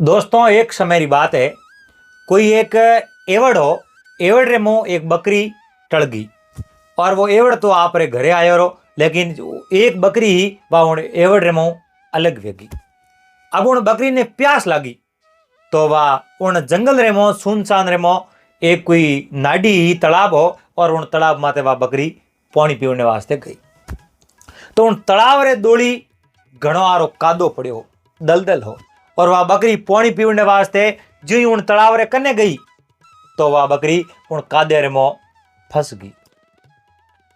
दोस्तों, एक समय की बात है। कोई एक एवड़ हो, एवड़ रे मुंह एक बकरी टल गई और वो एवड़ तो आप रे घरे आयो रो, लेकिन एक बकरी ही वह उन एवड़ रे मुंह अलग वेगी। अब उन बकरी ने प्यास लागी तो वह उन जंगल रे मुंह सुनसान रे मुंह एक कोई नाडी ही तालाब हो और उन तालाब माते वह बकरी पानी पीने वास्ते गई। तो उन तालाब रे दोड़ी घणो आरो कादो पड़ो हो, दलदल हो, और वह बकरी पानी पीने वास्ते जो ही उन तालाब रे कने गई तो वह बकरी उन कादे रे मुंह फंस गई।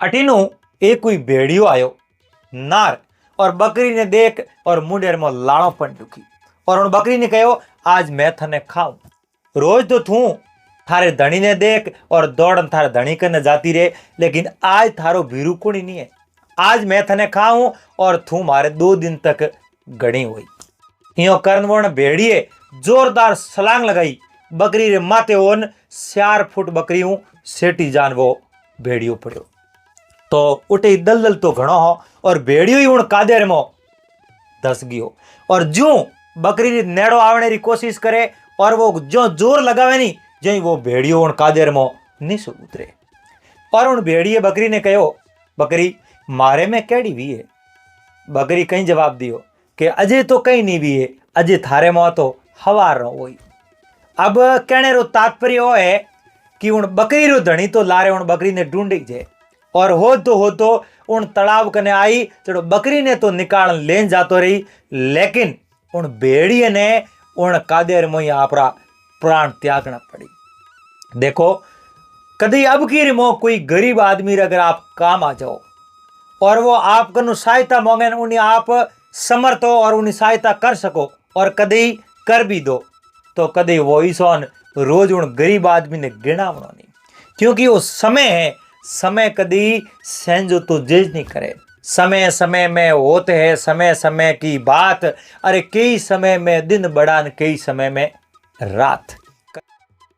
अटीनु एक कोई भेड़ियो आयो नार और बकरी ने देख और मुंडे रे मुंह लाणो पण दुखी और उन बकरी ने कहो, आज मैं थने खाऊं। रोज तो तू थारे धनी ने देख और दौड़न थारे धनी कने जाती रे, लेकिन आज थारो भीरू कोनी नहीं है। आज मैं थने खाऊं और तू मारे 2 दिन तक गणी हुई। यो कर्णवर्ण भेड़िए जोरदार छलांग लगाई, बकरी रे माथे ओन 4 फुट बकरी सेटी जान वो भेड़ियो पड़ो। तो उठे दलदल तो घणो हो और भेड़ियो ही उन कादे रे मो धस गयो और जो बकरी री नेड़ो आवने री कोशिश करे और वो जो जोर लगावे नहीं जो वो भेड़ियो उन कादे रे मो नीचे उतरे। और उन भेड़िए बकरी ने कहो, बकरी मारे में केड़ी भी है। बकरी कहीं जवाब दियो कि अजय तो कहीं नहीं भी है, अजय थारे मो तो हवार रो होई। अब कहने रो तात्पर्य हो है कि उन बकरी रो धनी तो लारे उन बकरी ने ढूंढी जे और हो तो उन तालाब कने आई, चलो बकरी ने तो निकाल लेन जातो रही, लेकिन उन भेड़िए ने उन कादेर मोई आपरा प्राण त्यागना पड़ी। देखो, कदी अब की रिमो कोई गरीब आदमी अगर आप काम आ जाओ और वो आप कनु सहायता मांगे, उन्हें आप समर्थ हो और उन्हें सहायता कर सको और कदी कर भी दो, तो कदी वो ईसोन रोज उन गरीब आदमी ने गिनावनो नहीं, क्योंकि वो समय है। समय कदी सेंजो तो जेज नहीं करे। समय समय में होते है समय समय की बात। अरे कई समय में दिन बड़ा, कई समय में रात।